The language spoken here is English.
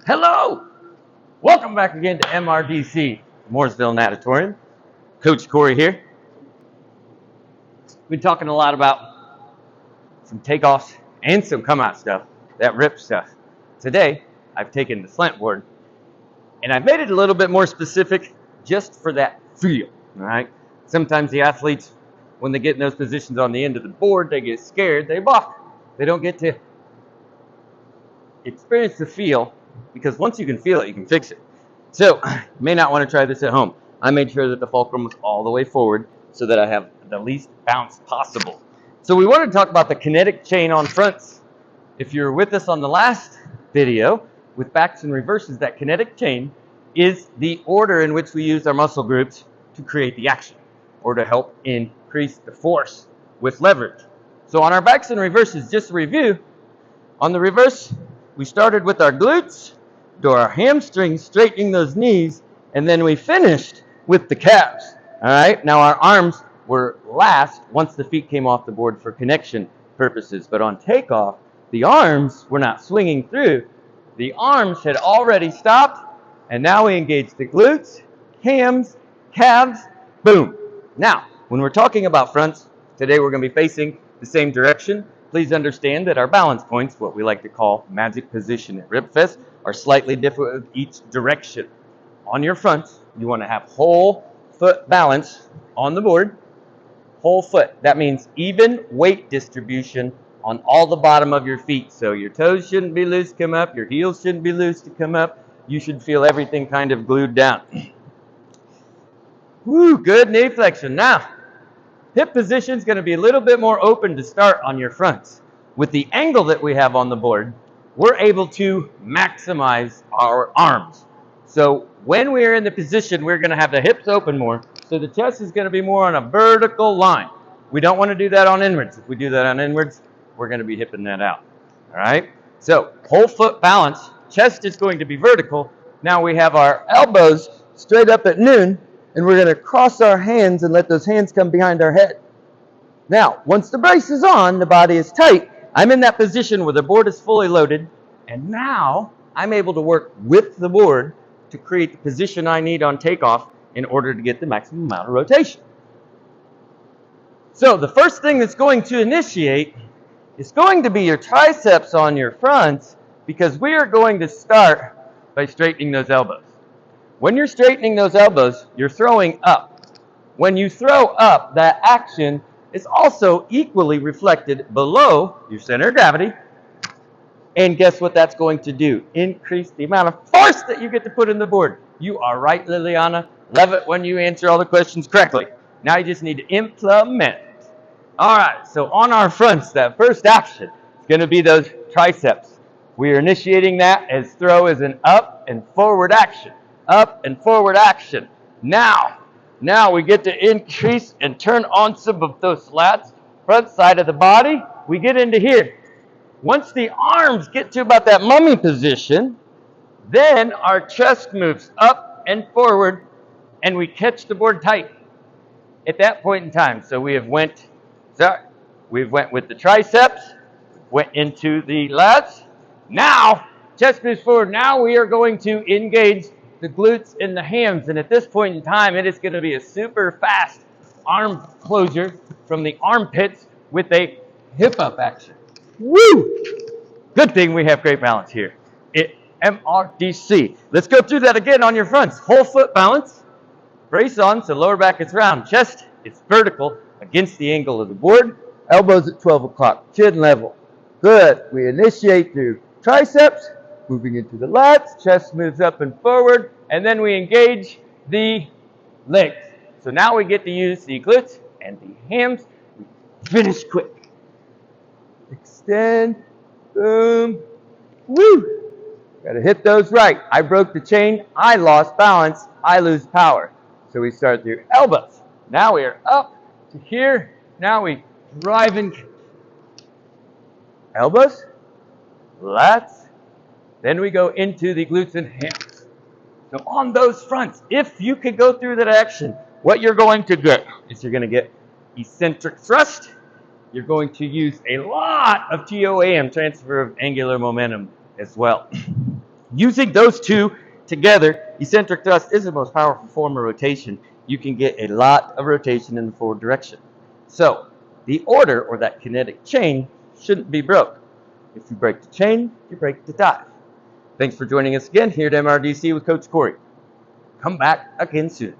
Hello! Welcome back again to MRDC, Mooresville Natatorium. Coach Corey here. We've been talking a lot about some takeoffs and some come-out stuff, that rip stuff. Today, I've taken the slant board and I've made it a little bit more specific just for that feel, all right? Sometimes the athletes, when they get in those positions on the end of the board, they get scared, they balk. They don't get to experience the feel, because once you can feel it, you can fix it. So, you may not want to try this at home. I made sure that the fulcrum was all the way forward so that I have the least bounce possible. So we wanted to talk about the kinetic chain on fronts. If you're with us on the last video with backs and reverses, that kinetic chain is the order in which we use our muscle groups to create the action or to help increase the force with leverage. So on our backs and reverses, just to review, on the reverse, we started with our glutes, to our hamstrings, straightening those knees, and then we finished with the calves. All right, now our arms were last once the feet came off the board for connection purposes. But on takeoff, the arms were not swinging through. The arms had already stopped, and now we engage the glutes, hams, calves, boom. Now, when we're talking about fronts, today we're going to be facing the same direction. Please understand that our balance points, what we like to call magic position at Ripfest, are slightly different with each direction. On your fronts, you want to have whole foot balance on the board. Whole foot. That means even weight distribution on all the bottom of your feet. So your toes shouldn't be loose to come up. Your heels shouldn't be loose to come up. You should feel everything kind of glued down. Woo, good knee flexion. Now, hip position is going to be a little bit more open to start on your fronts. With the angle that we have on the board, we're able to maximize our arms. So when we're in the position, we're going to have the hips open more. So the chest is going to be more on a vertical line. We don't want to do that on inwards. If we do that on inwards, we're going to be hipping that out. All right? So whole foot balance. Chest is going to be vertical. Now we have our elbows straight up at noon, and we're going to cross our hands and let those hands come behind our head. Now, once the brace is on, the body is tight, I'm in that position where the board is fully loaded, and now I'm able to work with the board to create the position I need on takeoff in order to get the maximum amount of rotation. So the first thing that's going to initiate is going to be your triceps on your fronts, because we are going to start by straightening those elbows. When you're straightening those elbows, you're throwing up. When you throw up, that action is also equally reflected below your center of gravity. And guess what that's going to do? Increase the amount of force that you get to put in the board. You are right, Liliana. Love it when you answer all the questions correctly. Now you just need to implement it. All right, so on our fronts, that first action is going to be those triceps. We are initiating that as throw as an up and forward action. Up and forward action. Now we get to increase and turn on some of those lats. Front side of the body, we get into here. Once the arms get to about that mummy position, then our chest moves up and forward, and we catch the board tight at that point in time. So we went with the triceps, went into the lats. Now, chest moves forward. Now we are going to engage the glutes and the hams, and at this point in time, it is going to be a super fast arm closure from the armpits with a hip up action. Woo! Good thing we have great balance here at MRDC. Let's go through that again on your fronts. Whole foot balance, brace on so lower back is round, chest is vertical against the angle of the board, elbows at 12 o'clock, chin level. Good. We initiate through triceps, moving into the lats, chest moves up and forward, and then we engage the legs. So now we get to use the glutes and the hams. We finish quick. Extend, boom, woo. Gotta hit those right. I broke the chain, I lost balance, I lose power. So we start through elbows. Now we are up to here. Now we drive in elbows, lats, then we go into the glutes and hams. So on those fronts, if you could go through that action, what you're going to get is you're going to get eccentric thrust. You're going to use a lot of TOAM, transfer of angular momentum, as well. Using those two together, eccentric thrust is the most powerful form of rotation. You can get a lot of rotation in the forward direction. So the order, or that kinetic chain, shouldn't be broke. If you break the chain, you break the dive. Thanks for joining us again here at MRDC with Coach Corey. Come back again soon.